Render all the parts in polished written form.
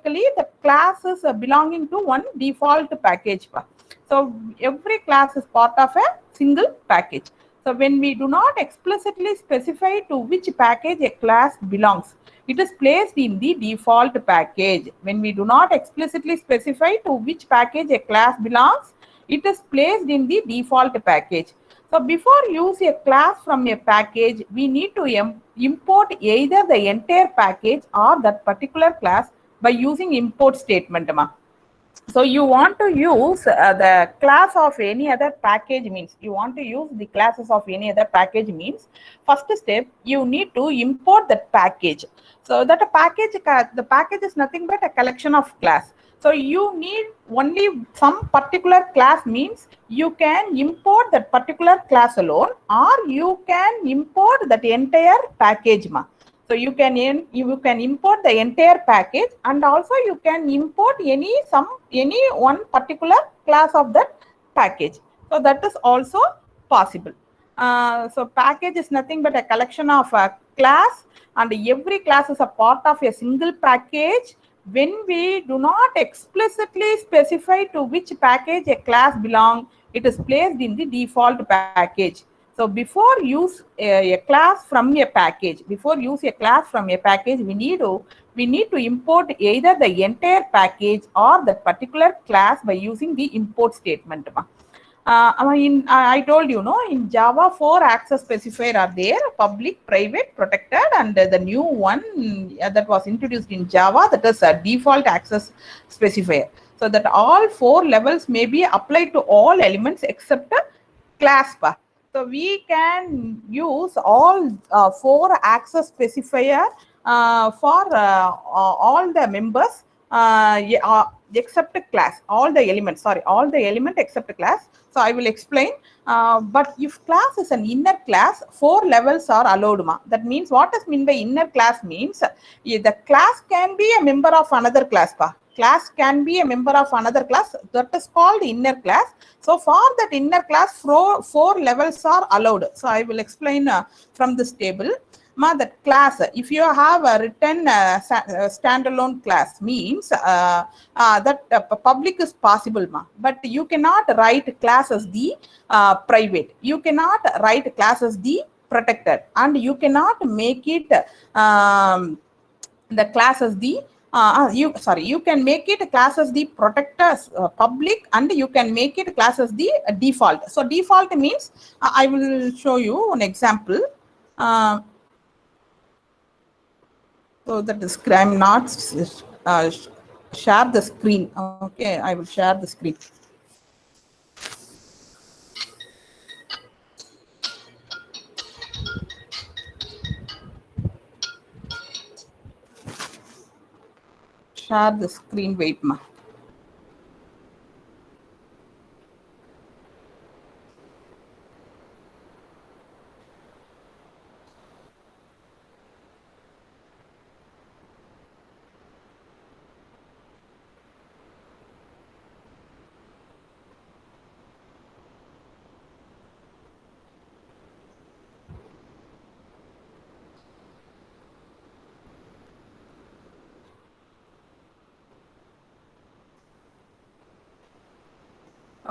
typically the class is belonging to one default package. So every class is part of a single package. So when we do not explicitly specify to which package a class belongs, it is placed in the default package. When we do not explicitly specify to which package a class belongs, it is placed in the default package. So before use a class from a package, we need to import either the entire package or that particular class by using import statement. So you want to use the class of any other package means, you want to use the classes of any other package means, first step, you need to import that package. So that a package, the package is nothing but a collection of class. So you need only some particular class means you can import that particular class alone, or you can import that entire package. So you can import the entire package, and also you can import any one particular class of that package. So that is also possible. So package is nothing but a collection of a class, and every class is a part of a single package. When we do not explicitly specify to which package a class belongs, it is placed in the default package. So before use a class from a package, we need to import either the entire package or that particular class by using the import statement. I told you, in Java, 4 access specifier are there: public, private, protected, and the new one that was introduced in Java, that is a default access specifier. So that all 4 levels may be applied to all elements except a class. So we can use all 4 access specifier for all the members except a class, all the elements except a class. So I will explain. But if class is an inner class, 4 levels are allowed. That means, what does mean by inner class means, the class can be a member of another class. Class can be a member of another class, that is called inner class. So for that inner class, 4 levels are allowed. So I will explain from this table. That class, if you have a written standalone class, means that public is possible, but you cannot write class as the private, you cannot write class as the protected, and you cannot make it the class as the you can make it class as the protectors public, and you can make it class as the default. So default means, I will show you an example. So that is, I'm not share the screen. Okay, I will share the screen. Share the screen. Wait, ma.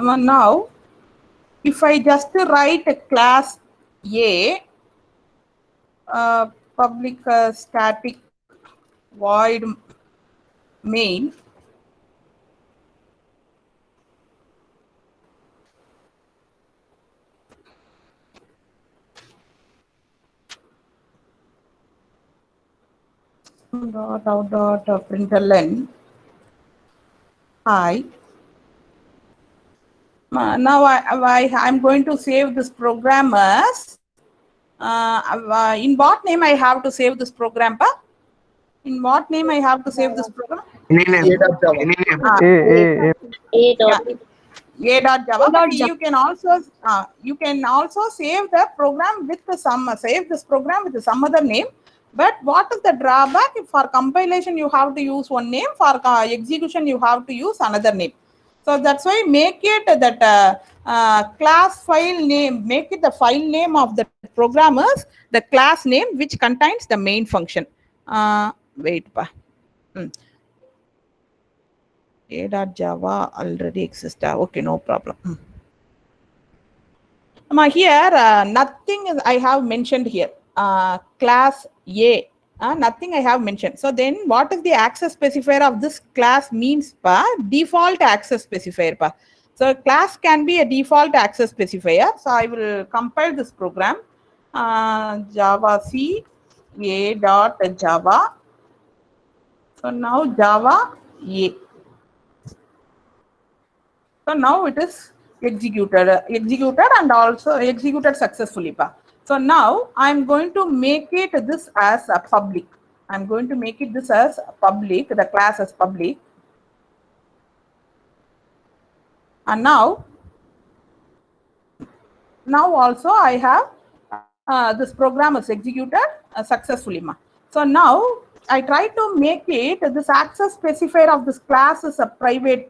Now, if I just write a class A, public static void main, println hi. Now I'm going to save this program as in what name I have to save this program? In what name I have to save this program? Any name. A.java. But you can also save the program with this program with some other name. But what is the drawback? For compilation you have to use one name, for execution you have to use another name. So that's why make it that class file name, make it the file name of the programmers, the class name which contains the main function. Wait. A.java already exists. Okay, no problem. Here, nothing is I have mentioned here. Class A, nothing I have mentioned. So then what is the access specifier of this class means? Default access specifier. So class can be a default access specifier. So I will compile this program. Java C A dot Java. So now Java A. So now it is executed and also executed successfully. So now I'm going to make it this as a public. I'm going to make it this as public, the class as public. And now also I have this program is executed successfully. So now I try to make it this access specifier of this class is a private.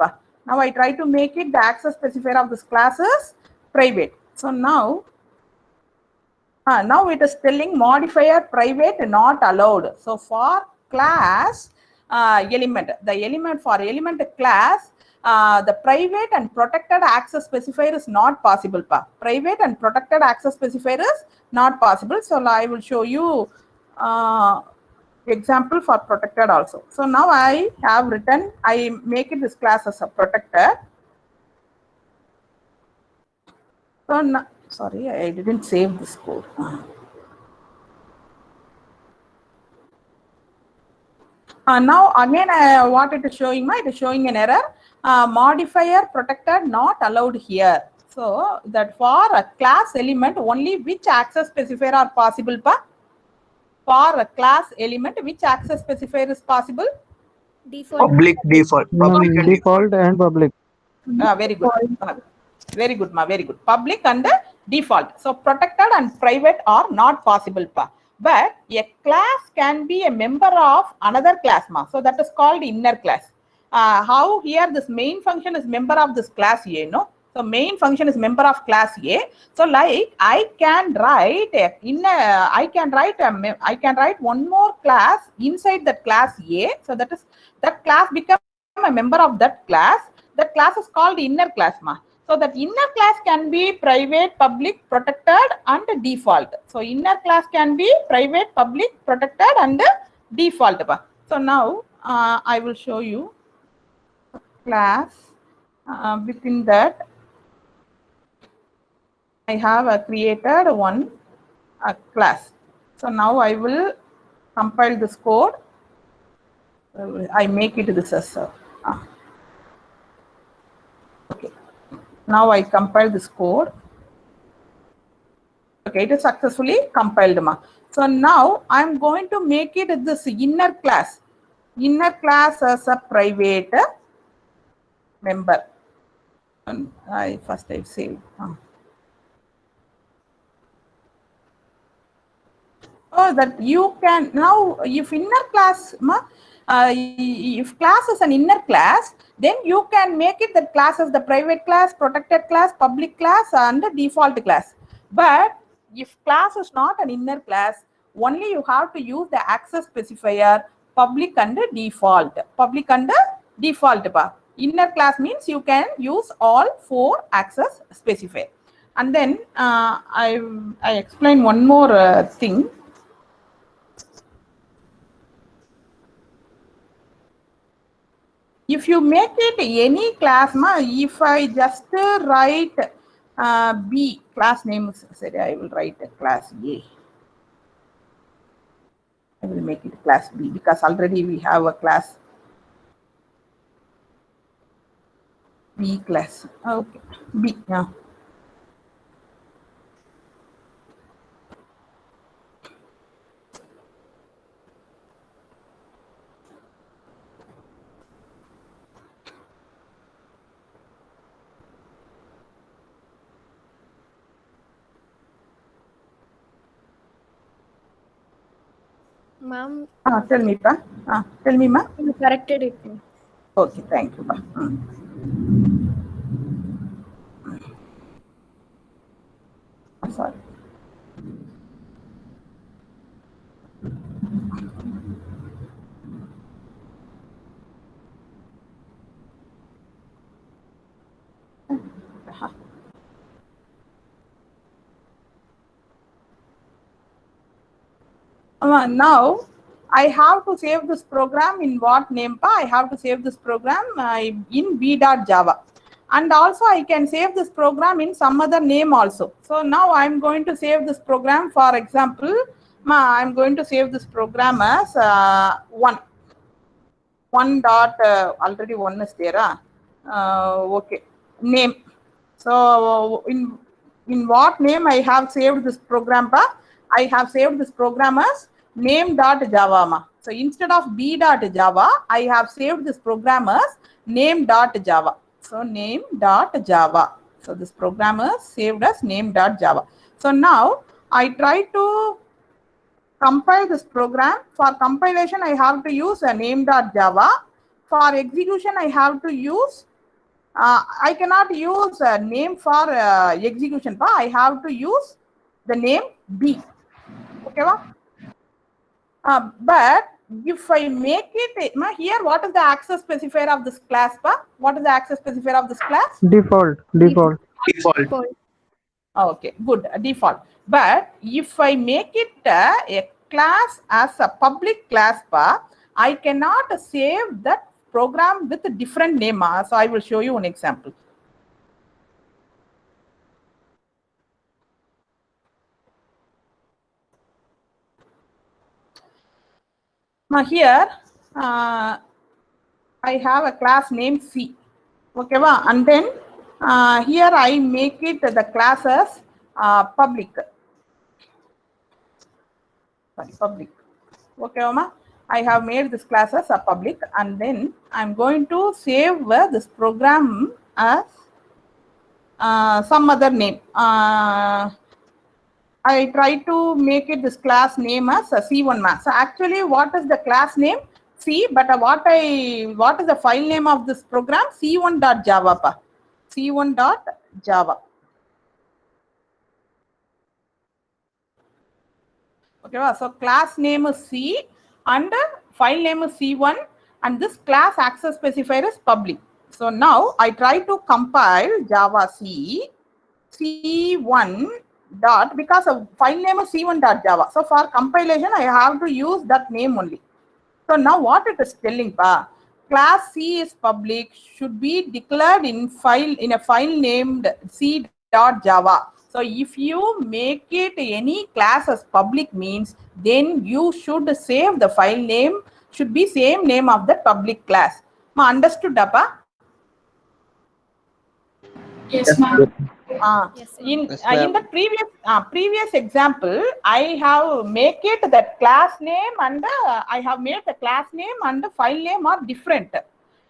Now I try to make it the access specifier of this class is private. So now it is telling modifier private not allowed. So for class element, the element for element class, the private and protected access specifier is not possible. Private and protected access specifier is not possible. So I will show you example for protected also. So now I have written, I make it this class as a protected. So now, sorry, I didn't save this code. Now again, what it is showing? It is showing an error. Modifier protected not allowed here. So that for a class element, only which access specifier are possible? For a class element, which access specifier is possible? Default. Public default. Public and Default and public. Very good. Very good, very good. Public and default. So protected and private are not possible. But a class can be a member of another class. So that is called inner class. How here this main function is member of this class A, no? So main function is member of class A. So like I can write I can write one more class inside that class A. So that is that class become a member of that class. That class is called inner class. So that inner class can be private, public, protected, and default. So inner class can be private, public, protected, and default. So now I will show you class. Within that, I have created one class. So now I will compile this code. I make it this as okay. Now I compile this code. Okay, it is successfully compiled. So now I'm going to make it this inner class as a private member. And first I saved. Oh, that you can now, if inner class, if class is an inner class, then you can make it that class as the private class, protected class, public class, and the default class. But if class is not an inner class, only you have to use the access specifier public and default. Public and default. Inner class means you can use all 4 access specifier. And then I explain one more thing. If you make it any class, if I just write B, class name is sorry, I will write a class A. I will make it class B because already we have a class B class. Okay, B. Yeah. Ma'am, Tell me, tell me, ma. you corrected it. Okay, thank you, Sorry. Now I have to save this program in what name? I have to save this program in b.java, and also I can save this program in some other name also. So now I'm going to save this program. For example, I'm going to save this program as one dot already one is there. Okay, name. So in what name I have saved this program? I have saved this program as name.java. So instead of b.java, I have saved this program as name.java. So name.java. So this program is saved as name.java. So now I try to compile this program. For compilation, I have to use a name.java. For execution, I have to use I cannot use a name for execution. I have to use the name B. Okay, but if I make it here, what is the access specifier of this class? What is the access specifier of this class? Default. Default. Okay, good, default. But if I make it a class as a public class, I cannot save that program with a different name. So I will show you an example. Now here I have a class named C. Okay, and then here I make it the class as public. Sorry, public. Okay, I have made this class as a public, and then I'm going to save this program as some other name. I try to make it this class name as C1. So actually, what is the class name? C, but what is the file name of this program? C1.java. C1.java. Okay, so class name is C and file name is C1, and this class access specifier is public. So now I try to compile Java C1 dot, because of file name is C1.java. So for compilation, I have to use that name only. So now what it is telling, class C is public, should be declared in a file named C.java. So if you make it any class as public means, then you should save the file name, should be same name of the public class. Understood, Appa? Yes, ma'am. Yes, In the previous example, I have make it that class name and I have made the class name and the file name are different.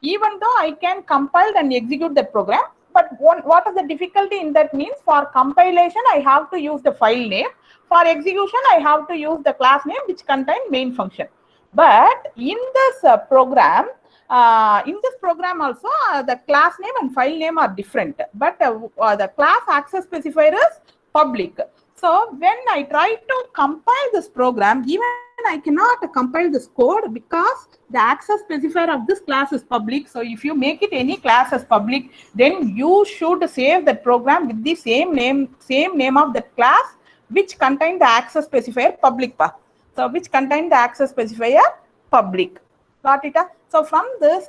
Even though I can compile and execute the program, but what is the difficulty in that means, for compilation I have to use the file name. For execution, I have to use the class name which contain main function. But in this program also, the class name and file name are different, but the class access specifier is public. So when I try to compile this program, even I cannot compile this code because the access specifier of this class is public. So if you make it any class as public, then you should save that program with the same name of that class which contain the access specifier public. So which contain the access specifier public. Got it? So from this,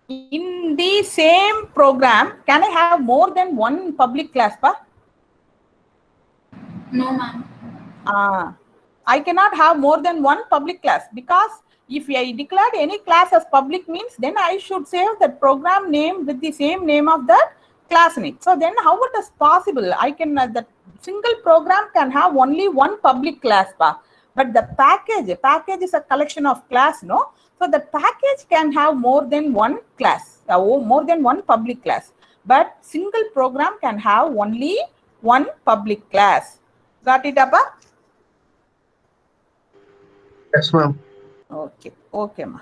in the same program, can I have more than one public class? No, ma'am. I cannot have more than one public class, because if I declared any class as public means, then I should save the program name with the same name of the class name. So then how it is possible? I can the single program can have only one public class, but the package is a collection of class, no? So the package can have more than one class, more than one public class, but single program can have only one public class. Got it, Appa? Yes, ma'am. Okay, ma.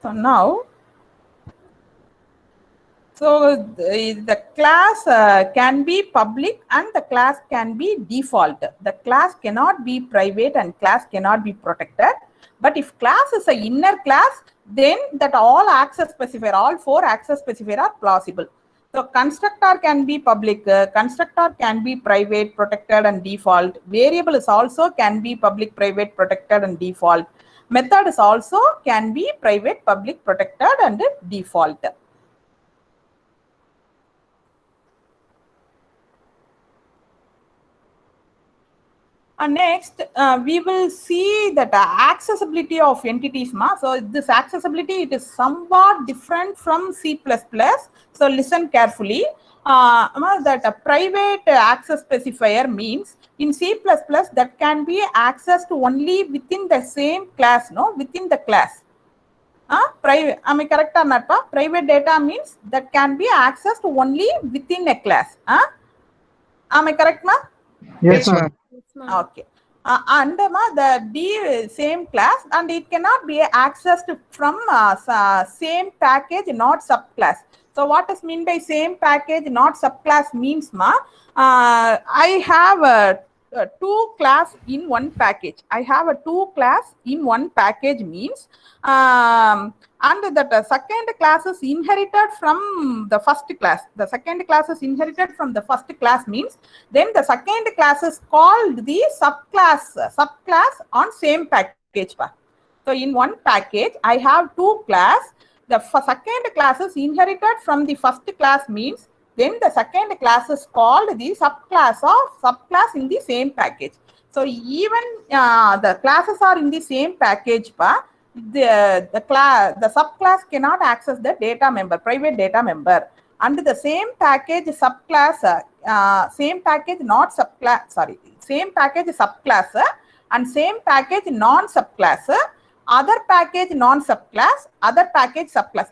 So now, the class can be public and the class can be default. The class cannot be private and class cannot be protected. But if class is an inner class, then that all access specifier, all 4 access specifier are plausible. So constructor can be public, constructor can be private, protected and default. Variable is also can be public, private, protected and default. Method is also can be private, public, protected and default. And next, we will see that accessibility of entities. So this accessibility, it is somewhat different from C++. So listen carefully. That a private access specifier means in C++ that can be accessed only within the same class, within the class. Private, am I correct or not? Private data means that can be accessed only within a class. Am I correct, ma? Yes, ma'am. Okay. And the same class, and it cannot be accessed from same package, not subclass. So what is mean by same package, not subclass means, I have two class in one package. I have a two class in one package means, and that second class is inherited from the first class. The second class is inherited from the first class means, then the second class is called the subclass on same package. So in one package, I have two class. The second class is inherited from the first class means, then the second class is called the subclass in the same package. So even the classes are in the same package, the subclass cannot access the data member, private data member. Under the same package subclass, same package not subclass, sorry, same package subclass and same package non-subclass, other package non-subclass, other package subclass.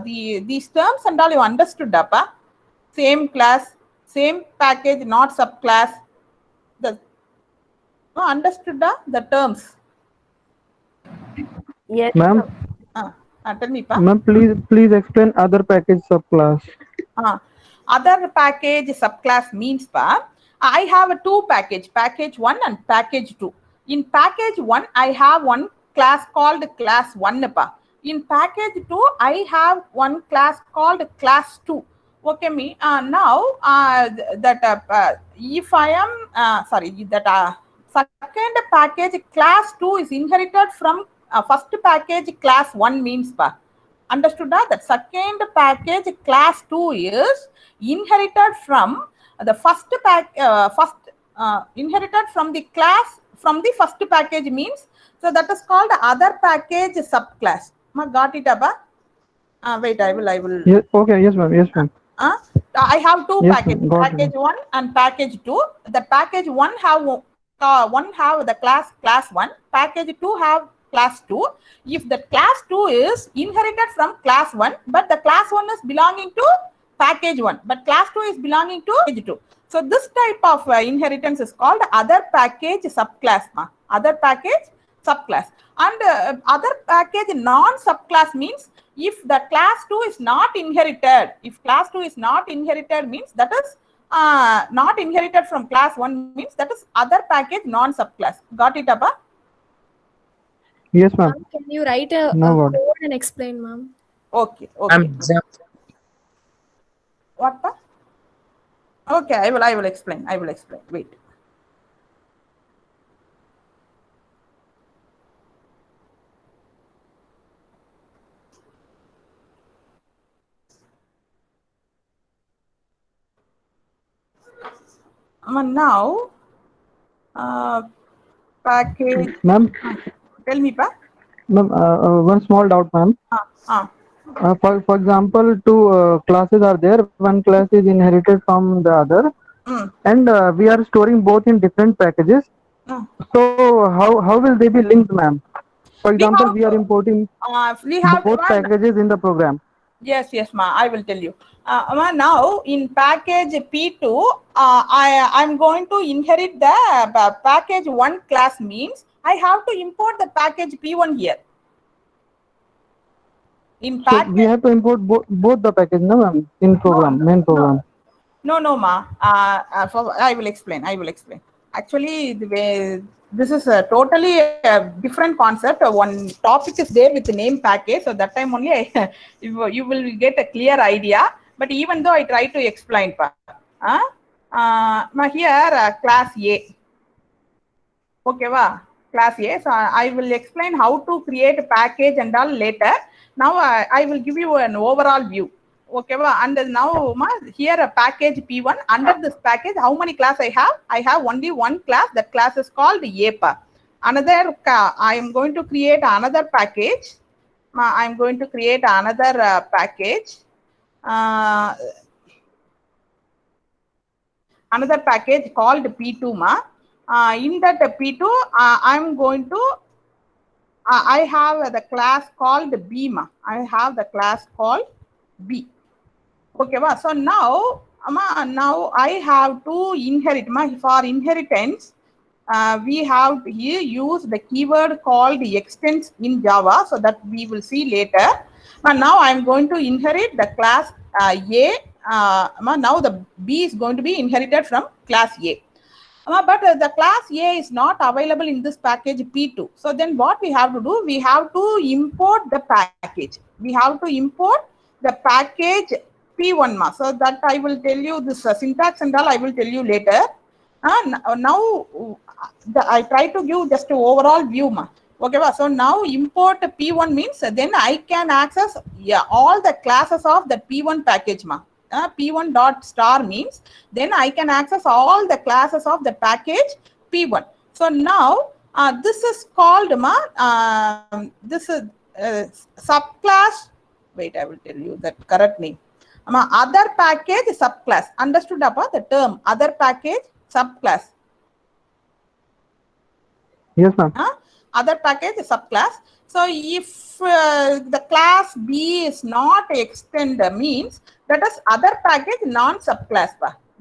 These terms and all you understood, same class, same package, not subclass. Understood the terms? Yes. Ma'am, Tell me, ma'am, please explain other package subclass. Other package subclass means, I have a two package 1 and package 2. In package 1, I have one class called class 1. In package 2, I have one class called class 2. Okay, now if I am second package class 2 is inherited from first package class 1 means, understood that second package class 2 is inherited from the inherited from the class from the first package means, so that is called other package subclass. Got it, Abba? Wait, I will. Yes, okay, yes, ma'am. Yes, ma'am. I have two packages, package it. 1 and package 2. The package 1 have the class 1, package 2 have class 2. If the class 2 is inherited from class 1, but the class 1 is belonging to package 1, but class 2 is belonging to package 2. So this type of inheritance is called other package subclass. Other package subclass. And other package non-subclass means, if the class 2 is not inherited, if class 2 is not inherited means, that is not inherited from class 1 means, that is other package non-subclass. Got it, Abba? Yes, ma'am. Can you write a No, code and explain, ma'am? Okay. What? Okay, I will explain. Wait. Now, package. Ma'am. Tell me, Pa. Ma'am, one small doubt, ma'am. For example, two classes are there. One class is inherited from the other, and we are storing both in different packages. So how will they be linked, ma'am? For example, we are importing both packages in the program. Yes, ma. I will tell you. Now in package P2, I'm going to inherit the package 1 class means I have to import the package P1 here. In package, so we have to import both the package, no, ma'am, in program, main program. No, ma. I will explain. Actually, the way This is a totally different concept. One topic is there with the name package, so that time only you will get a clear idea. But even though I try to explain, here class A, okay, class A. So I will explain how to create a package and all later. Now I will give you an overall view. Okay, and now here a package P1. Under this package, how many class I have? I have only one class. That class is called APA. Another, I am going to create another package. I am going to create another package. Another package called P2. In that P2, I'm going to, I have the class called B. I have the class called B. Okay, so now I have to inherit. For inheritance, we have here use the keyword called extends in Java, so that we will see later. And now I'm going to inherit the class A. Now the B is going to be inherited from class A. But the class A is not available in this package P2. So then what we have to do? We have to import the package. We have to import the package P1. So that I will tell you this syntax and all I will tell you later. Now I try to give just an overall view. Okay, so now import P1 means then I can access all the classes of the P1 package. P1 dot star means then I can access all the classes of the package P1. So now this is called this is subclass. Wait, I will tell you the correct name. Other package subclass. Understood about the term other package subclass? Yes, ma'am. Other package subclass. So if the class B is not extend means that is other package non-subclass.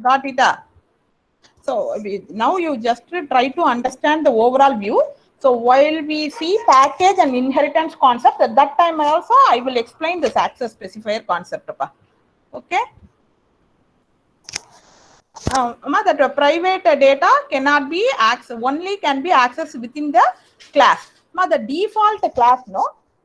Got it? So now you just try to understand the overall view. So while we see package and inheritance concept, at that time also I will explain this access specifier concept. Okay. That private data cannot be accessed, only can be accessed within the class. The default class,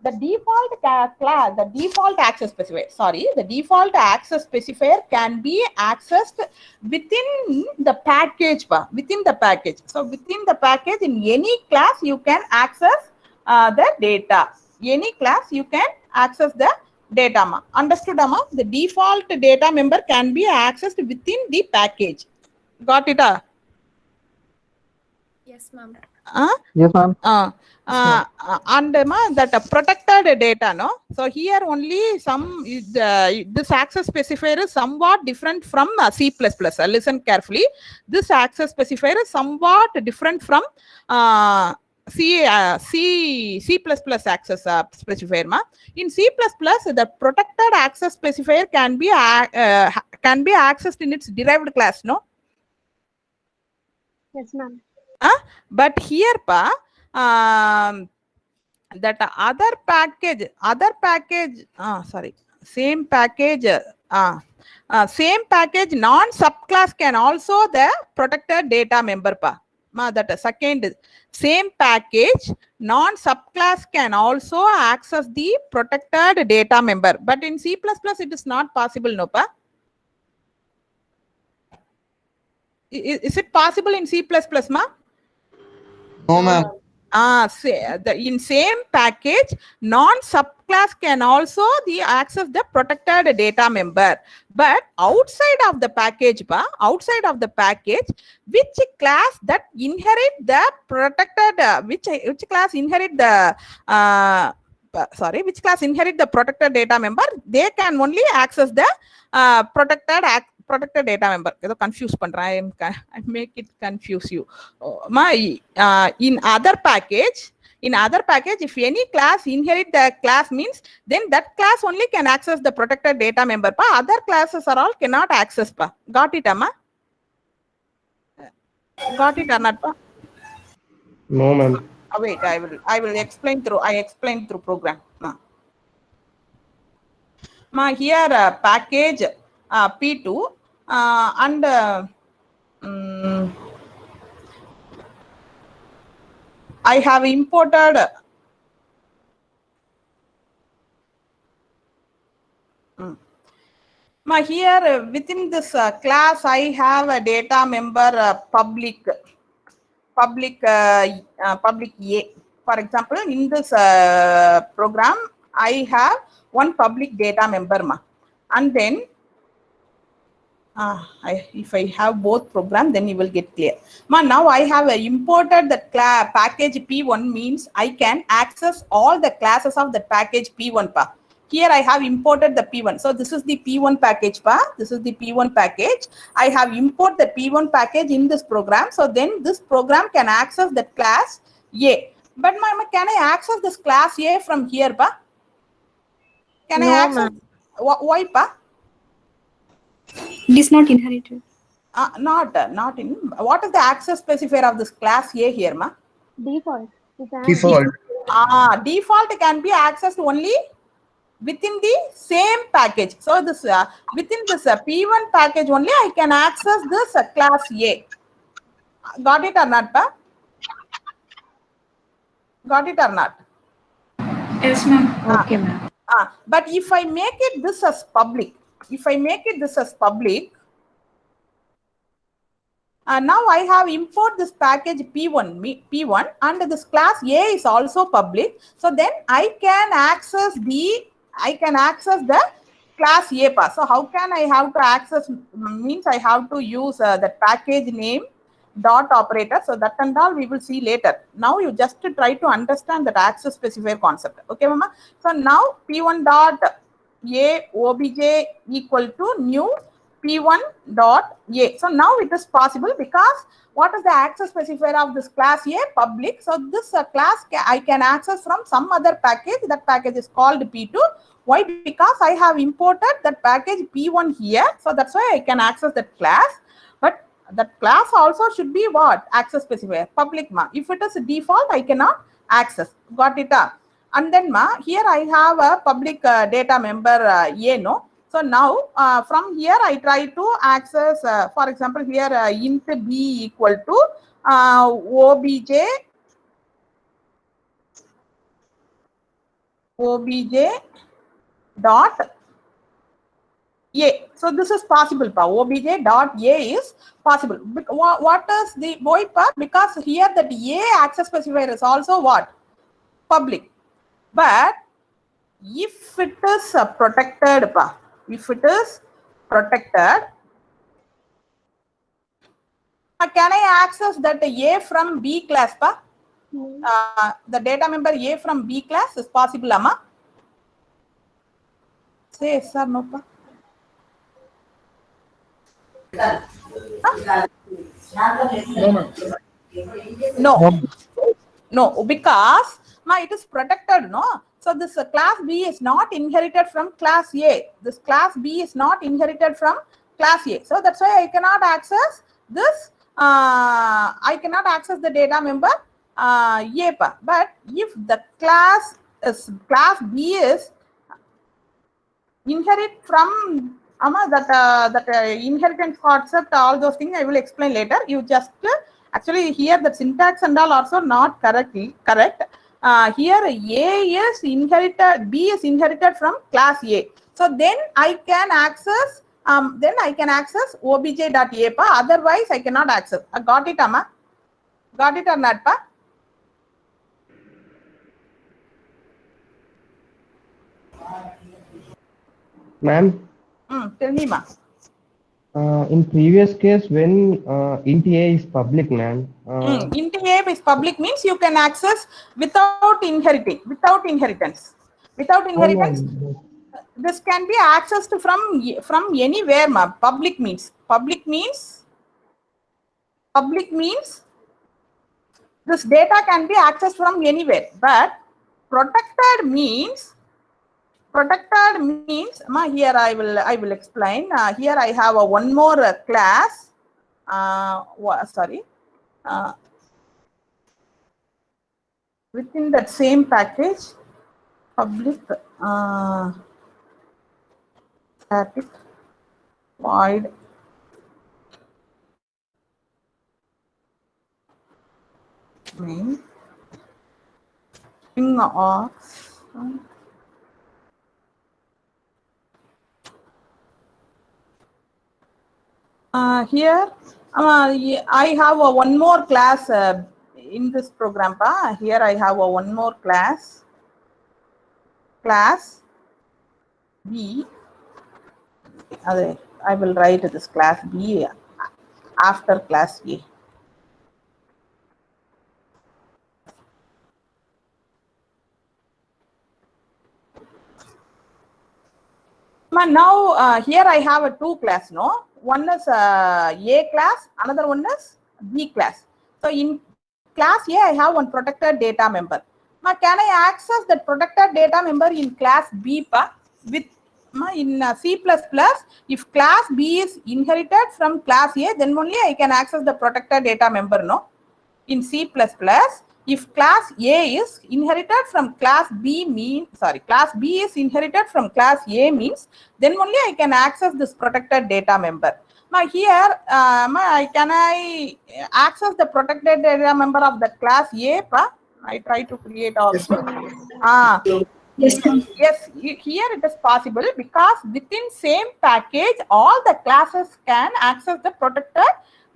the default class, the default access specifier, the default access specifier can be accessed within the package, within the package. So within the package, in any class, you can access the data. Any class, you can access the data. Understood, the default data member can be accessed within the package. Got it? Yes, ma'am. Yes, ma'am. And that protected data, so here only some this access specifier is somewhat different from C++. Listen carefully. This access specifier is somewhat different from C++ access specifier. In C++, the protected access specifier can be accessed in its derived class, no? Yes, ma'am. But here, that other package, same package, same package non-subclass can also the protected data member. That second, same package non-subclass can also access the protected data member. But in C++, it is not possible, no? Is it possible in C++, ma? No, ma'am. In same package, non-subclass can also access the protected data member. But outside of the package, which class that inherit the protected, which class inherit the which class inherit the protected data member, they can only access the protected data member. Confuse I make it confuse you. In other package, if any class inherit the class means then that class only can access the protected data member. Other classes are all cannot access. Got it, Amma? Got it or not? No, ma'am. Wait, I will explain through. I explained through program. Here package P2 and I have imported here within this class I have a data member public A. For example, in this program I have one public data member and then if I have both program, then you will get clear. Now I have imported that package P1 means I can access all the classes of the package P1 pa. Here I have imported the P1. So this is the P1 package pa. This is the P1 package. I have imported the P1 package in this program. So then this program can access the class A. But can I access this class A from here pa? Can I access? Why pa? It is not inherited. Not in. What is the access specifier of this class A here, ma? Default. Default. Default can be accessed only within the same package. So this within this P1 package only I can access this class A. Got it or not, pa? Got it or not? Yes, ma'am. Okay, ma'am. But if I make it this as public, now I have import this package P1 and this class A is also public. So then I can access the class A pass. So how can I have to access? Means I have to use the package name dot operator. So that and all we will see later. Now you just try to understand that access specifier concept. Okay, mama. So now P1 dot A obj equal to new P1 dot A. So now it is possible because what is the access specifier of this class A? Public. So this class I can access from some other package. That package is called P2. Why? Because I have imported that package P1 here. So that's why I can access that class. But that class also should be what? Access specifier. Public ma. If it is default, I cannot access. Got it? And then here I have a public data member A, no? So now from here I try to access, for example, here int b equal to obj dot A. So this is possible, pa. Obj dot A is possible. What is the why, pa? Because here that A access specifier is also what? Public. But if it is protected, pa. If it is protected, can I access that A from B class, pa? The data member A from B class is possible, ama? Say yes or no, pa? No, because it is protected, no? So this class B is not inherited from class A. This class B is not inherited from class A. So that's why I cannot access this. I cannot access the data member A. But if the class B is inherit from that inheritance concept, all those things I will explain later. You just actually here the syntax and all also not correct. Here A is inherited, B is inherited from class A. So then I can access obj.a pa. Otherwise I cannot access. Got it, ama? Got it or not, pa? Ma'am, Tell me, ma. in previous case, when int A is public, ma'am. Int A is public means you can access without inheriting, without inheritance. Without inheritance, this can be accessed from anywhere, ma. Public means this data can be accessed from anywhere. But protected means ma, here I will explain. Here I have one more class. Within that same package, public static void main string or here I have one more class in this program. Here I have one more class B. I will write this class B after class A. Now here I have a two class. No, one is A class, another one is B class. So in class A I have one protected data member. Now can I access that protected data member in class B with in C++? If class B is inherited from class A, then only I can access the protected data member. No, in C++. If class A is inherited from class B class B is inherited from class A means, then only I can access this protected data member. Now here, can I access the protected data member of the class A? I try to create also. Yes, ma'am. Yes, here it is possible because within same package, all the classes can access the protected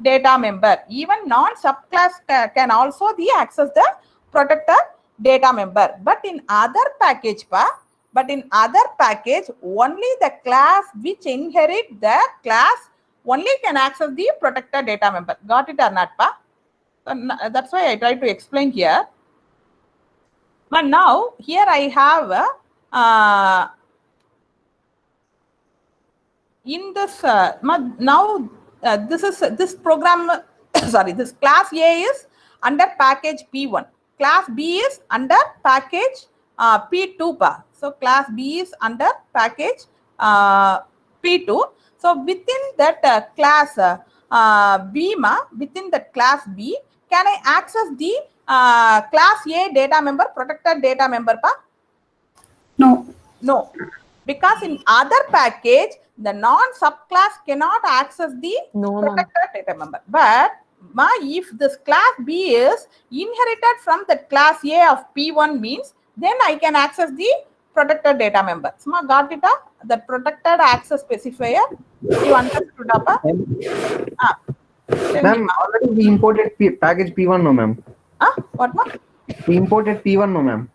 data member. Even non-subclass can also access the protected data member. But in other package, only the class which inherit the class only can access the protected data member. Got it or not, pa? That's why I try to explain here. But now here I have in this this program sorry, this class A is under package P1, class B is under package P2. So class B is under package P2. So within that class B, within that class B, can I access the class A data member, protected data member? No. No, because in other package, the non-subclass cannot access the protected data member. But if this class B is inherited from the class A of P1 means, then I can access the protected data member. So, got it? The protected access specifier. You understood, Appa? Ma'am, already we imported package P1, no, ma'am. What? We imported P1, no, ma'am.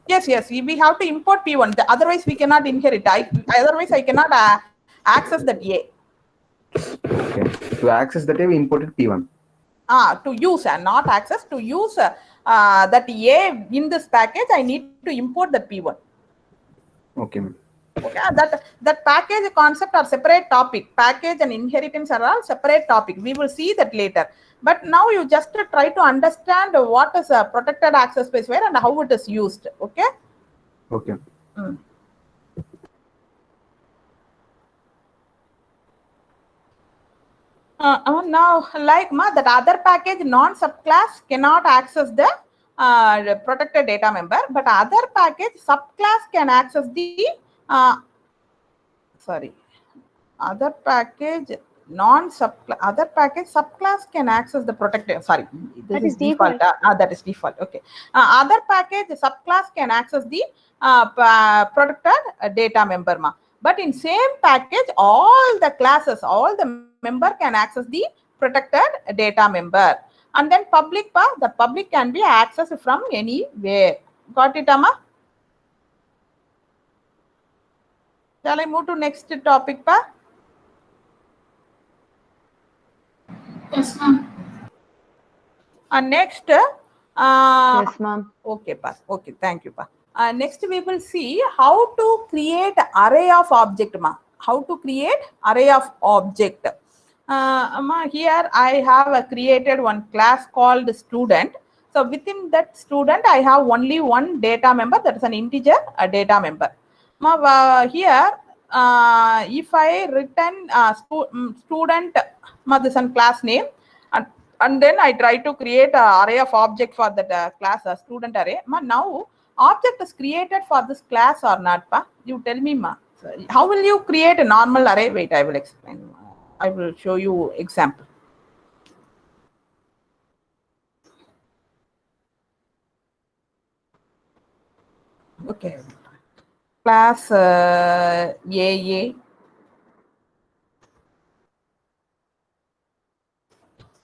Yes, we have to import P1. Otherwise, we cannot inherit. Otherwise, I cannot access that A. Okay. To access that A, we imported P1. To use and not access, to use that A in this package, I need to import the P1. Okay, ma'am. Okay, that package concept are separate topic. Package and inheritance are all separate topic. We will see that later. But now you just try to understand what is a protected access specifier and how it is used. Okay. Okay. Now, like that other package non-subclass cannot access the protected data member, but other package subclass can access the other package subclass can access the protected. Sorry, this is default. That is default. Okay. Other package subclass can access the protected data member. But in same package, all the classes, all the member can access the protected data member. And then public, the public can be accessed from anywhere. Got it, Amma? Shall I move to next topic, pa? Yes, ma'am. Next, Yes, ma'am. Okay, pa. Okay, thank you, pa. Next, we will see how to create array of object, ma. How to create array of object. Here I have created one class called student. So within that student, I have only one data member, that is an integer data member. Here, if I return student, this is class name, and then I try to create an array of object for that class, student array. Now, object is created for this class or not, pa? You tell me, ma. How will you create a normal array? Wait, I will explain. I will show you example. Okay. Class AA.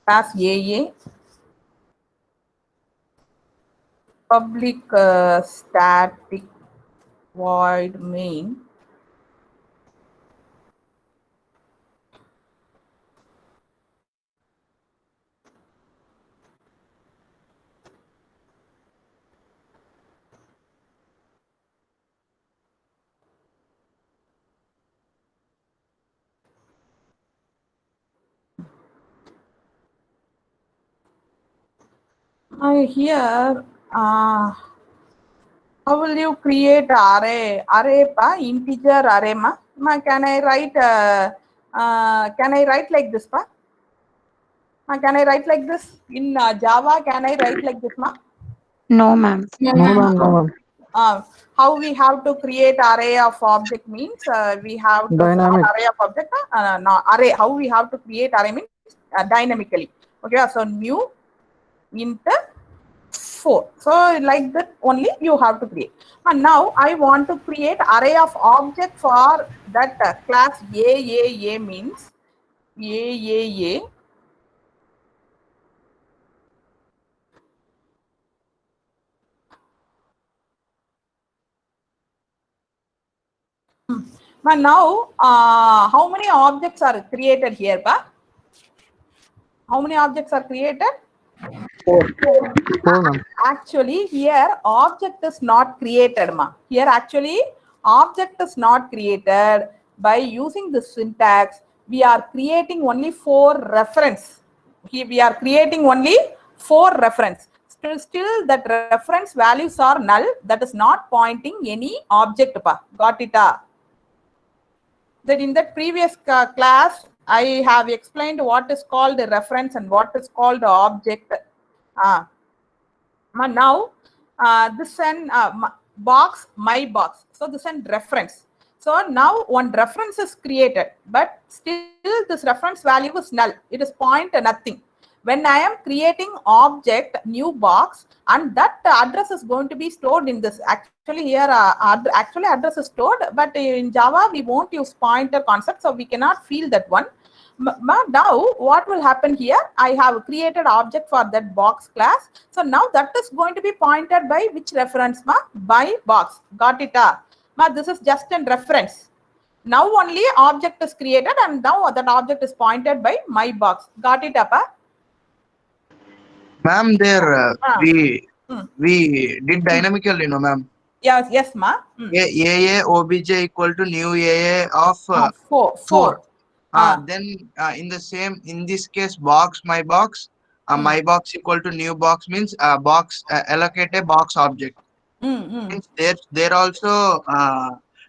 Class AA. Public static void main. Here, how will you create array? Array pa integer array ma? Can I write? Can I write like this pa? Can I write like this in Java? Can I write like this ma? No, ma'am. No, ma'am. No, ma'am. How we have to create array of object means we have to Dynamic. array of object. No, array. How we have to create array means dynamically. Okay, so new int 4. So like that only you have to create. And now I want to create array of object for that class A means A. And now how many objects are created here, pa? How many objects are created? 4. 4, ma'am. Actually, here object is not created, ma. Here actually object is not created. By using the syntax, we are creating only 4 reference. Here we are creating only 4 reference. Still that reference values are null. That is not pointing any object, pa. Got it? That in that previous class, I have explained what is called a reference and what is called the object. Now, this and box, my box. So this and reference. So now one reference is created, but still this reference value is null. It is point nothing. When I am creating object new box, and that address is going to be stored in this. Actually here actually address is stored, but in Java we won't use pointer concept, so we cannot feel that one. Now what will happen here? I have created object for that box class. So now that is going to be pointed by which reference? By box. Got it? This is just a reference. Now only object is created, and now that object is pointed by my box. Got it, Appa? Ma'am, there we did dynamical, ma'am. Yes, ma. AA obj equal to new AA of 4. Then in this case box my box my box equal to new box means box allocate a box object. Means there also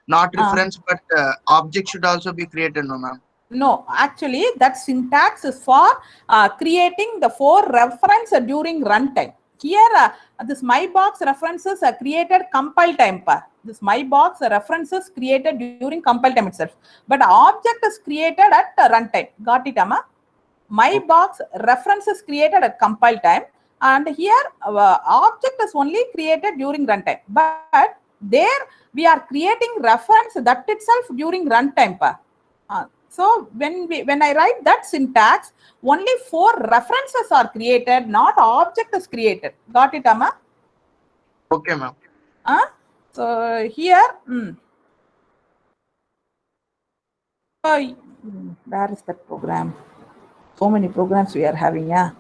not reference but object should also be created, no ma'am. No, actually that syntax is for creating the 4 reference during runtime. Here this my box references are created compile time. This my box references created during compile time itself, but object is created at runtime. Got it, Amma? My box reference is created at compile time, and here object is only created during runtime. But there we are creating reference that itself during runtime. So when I write that syntax, only 4 references are created, not object is created. Got it, Amma? Okay, ma'am. So here, where is that program? So many programs we are having, yeah.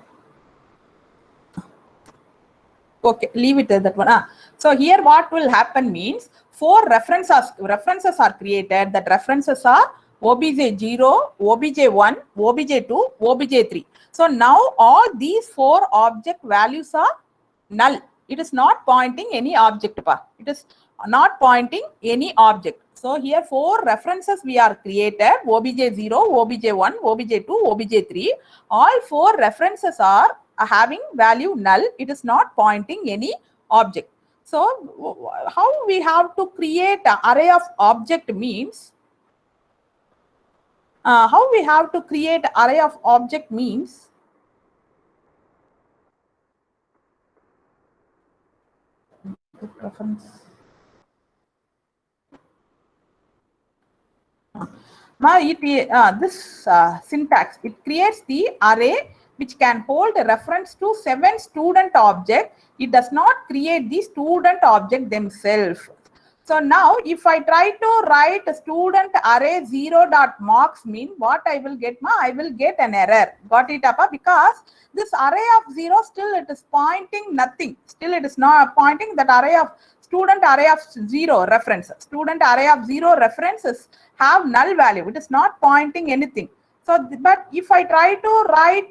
Okay, leave it at that one. So here what will happen means 4 references are created. That references are obj0, obj1, obj2, obj3. So now all these 4 object values are null. It is not pointing any object. It is not pointing any object. So here 4 references we are created, obj0, obj1, obj2, obj3. All 4 references are having value null. It is not pointing any object. So how we have to create an array of object means, how we have to create array of object means, reference. This syntax, it creates the array which can hold a reference to 7 student object. It does not create the student object themselves. So now if I try to write a student array 0.marks mean what I will get? I will get an error. Got it, Appa? Because this array of 0 still it is pointing nothing. Still it is not pointing that array of student array of 0 reference. Student array of 0 references have null value. It is not pointing anything. So, but if I try to write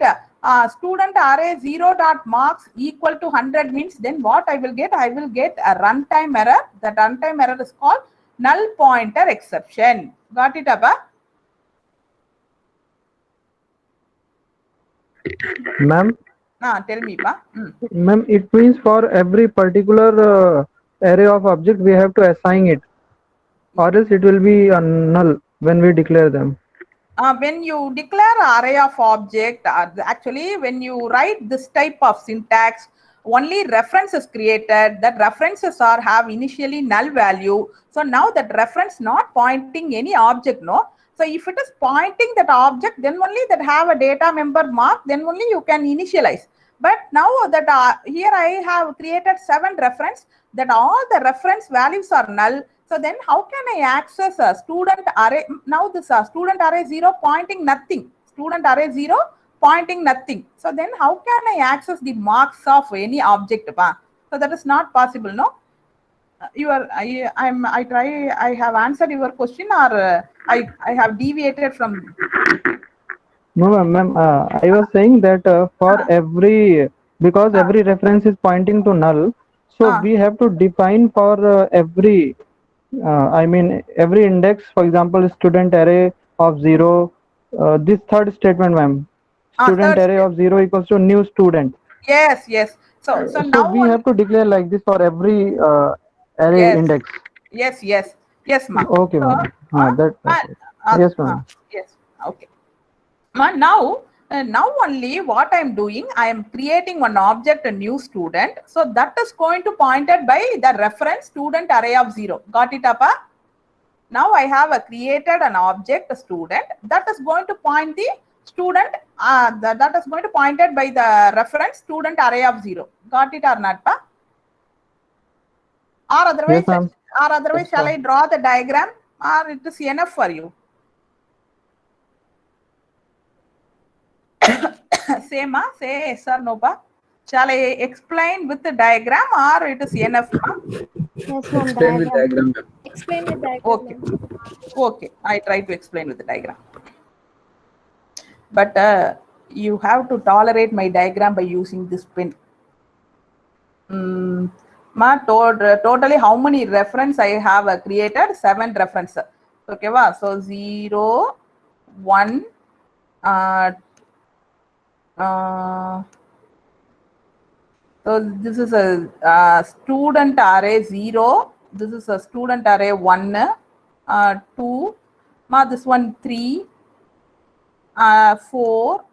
student array 0.marks equal to 100 means then what I will get? I will get a runtime error. That runtime error is called null pointer exception. Got it, Abba? Ma'am? Tell me, Pa. Ma'am, it means for every particular array of object we have to assign it, or else it will be null when we declare them. When you declare array of object, actually when you write this type of syntax, only reference is created. That references have initially null value. So now that reference not pointing any object, no. So if it is pointing that object, then only that have a data member mark, then only you can initialize. But now that here I have created 7 reference, that all the reference values are null. So then how can I access a student array? Now this student array 0 pointing nothing. Student array 0 pointing nothing. So then how can I access the marks of any object? So that is not possible, no? I have answered your question, or I have deviated from. No, ma'am. I was saying that for every, because every reference is pointing to null, so we have to define for every, I mean every index. For example, student array of 0. This third statement, ma'am. Student array of 0 equals to new student. Yes, yes. So now we have to declare like this for every array index. Yes, ma'am. Okay, ma'am. Yes, ma'am. Yes. Okay. Now only what I am doing, I am creating one object, a new student. So that is going to pointed by the reference student array of 0. Got it, Appa? Now I have created an object, a student, that is going to point the student, that is going to pointed by the reference student array of 0. Got it or not, Pa? Or otherwise, yes, shall I draw the diagram, or it is enough for you? Say yes or no, Pa? Shall I explain with the diagram, or it is enough, Pa? Yes, ma'am. Explain with diagram. Explain with diagram. Okay. Okay, I try to explain with the diagram. But you have to tolerate my diagram by using this pen. Totally how many reference I have created? 7 references. Okay, so 0, 1, so this is a student array 0. This is a student array 1, 2. This one 3, 4,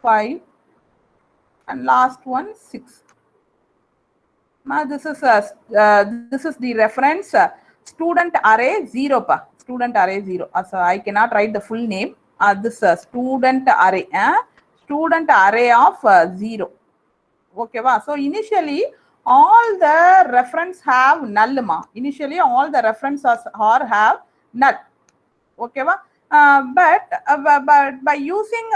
5, and last one 6. This is the reference student array 0, Pa. Student array 0. So I cannot write the full name. This student array. Student array of 0. Okay, so initially all the reference have null, ma. Initially all the references have null. Okay, but by using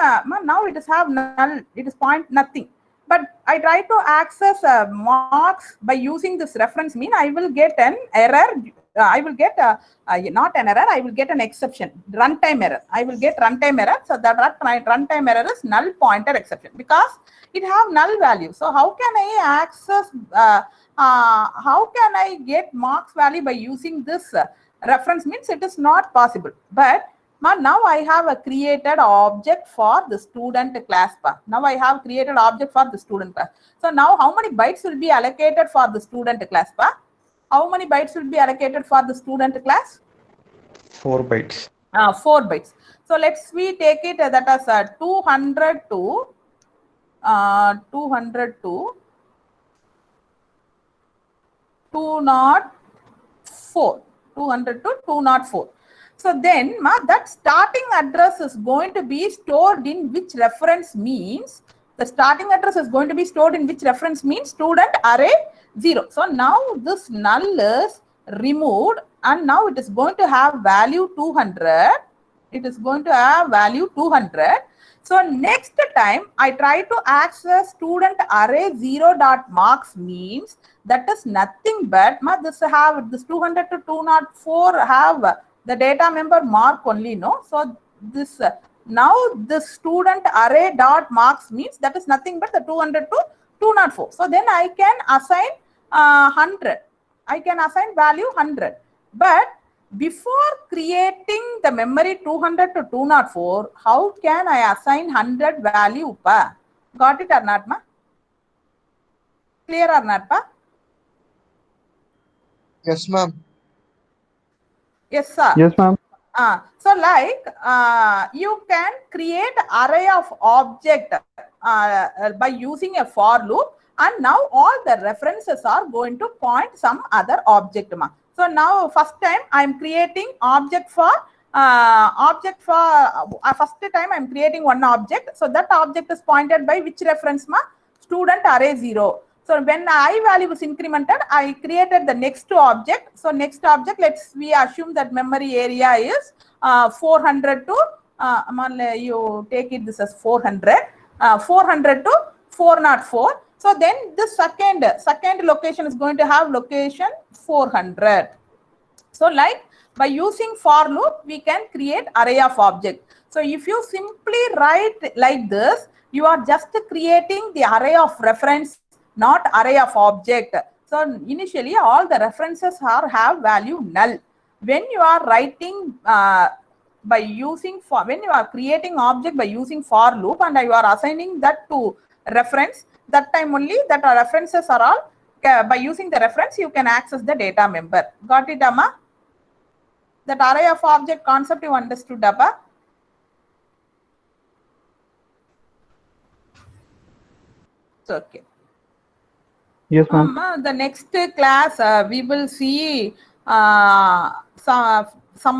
now it is have null, it is point nothing. But I try to access marks by using this reference mean I will get an error. I will get not an error, I will get an exception, runtime error. I will get runtime error. So that runtime error is null pointer exception because it have null value. So how can I access, how can I get marks value by using this reference means it is not possible. But now I have created object for the student class. Now I have created object for the student class. So now how many bytes will be allocated for the student class? How many bytes will be allocated for the student class? 4 bytes. 4 bytes. So let's we take it that as 200 to 204. 200 to 204. So then that starting address is going to be stored in which reference means the starting address is going to be stored in which reference means student array 0. So now this null is removed and now it is going to have value 200. It is going to have value 200. So next time I try to access student array 0 dot marks means that is nothing but this 200 to 204 have the data member mark only, no? So this now this student array dot marks means that is nothing but the 200 to 204. So then I can assign 100. I can assign value 100. But before creating the memory 200 to 204, how can I assign 100 value? Pa? Got it or not, ma? Clear or not, pa? Yes, ma'am. Yes, sir. Yes, ma'am. So like you can create array of object by using a for loop, and now all the references are going to point some other object. So now first time I am creating object for first time I am creating one object. So that object is pointed by which reference? Student array 0. So when I value is incremented, I created the next object. So next object, we assume that memory area is 400 to you take it this as 400, 400 to 404. So then the second location is going to have location 400. So like by using for loop, we can create array of object. So if you simply write like this, you are just creating the array of reference, not array of object. So initially all the references have value null. When you are writing by using when you are creating object by using for loop and you are assigning that to reference, that time only that references are all by using the reference you can access the data member. Got it, Amma? That array of object concept you understood, Abba? It's okay. Yes, ma'am. The next class we will see some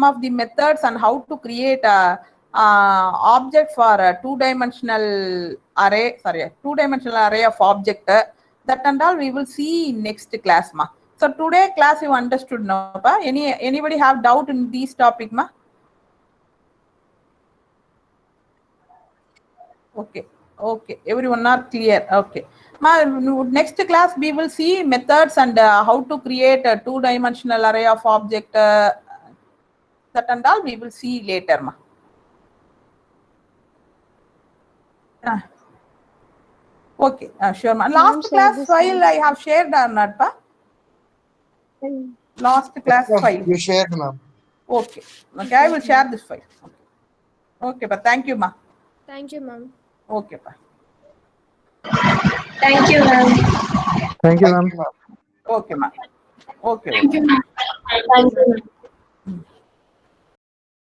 of the methods and how to create a object for a two-dimensional array. Sorry, two-dimensional array of object. That and all we will see in next class, ma. So today class you understood, no? Pa? Anybody have doubt in this topic, ma? Okay. Okay, everyone are clear. Okay. Next class we will see methods and how to create a two-dimensional array of object. That and all we will see later, ma. Okay, sure, ma. Last class file I have shared or not, pa? Last class file. You shared, ma'am. Okay. Okay, I will share this file. Okay, but thank you, ma. Thank you, ma'am. Okay, pa. Thank you, ma'am. Thank you, ma'am. Okay, ma. Okay. Thank you, ma'am. Thank you, ma'am.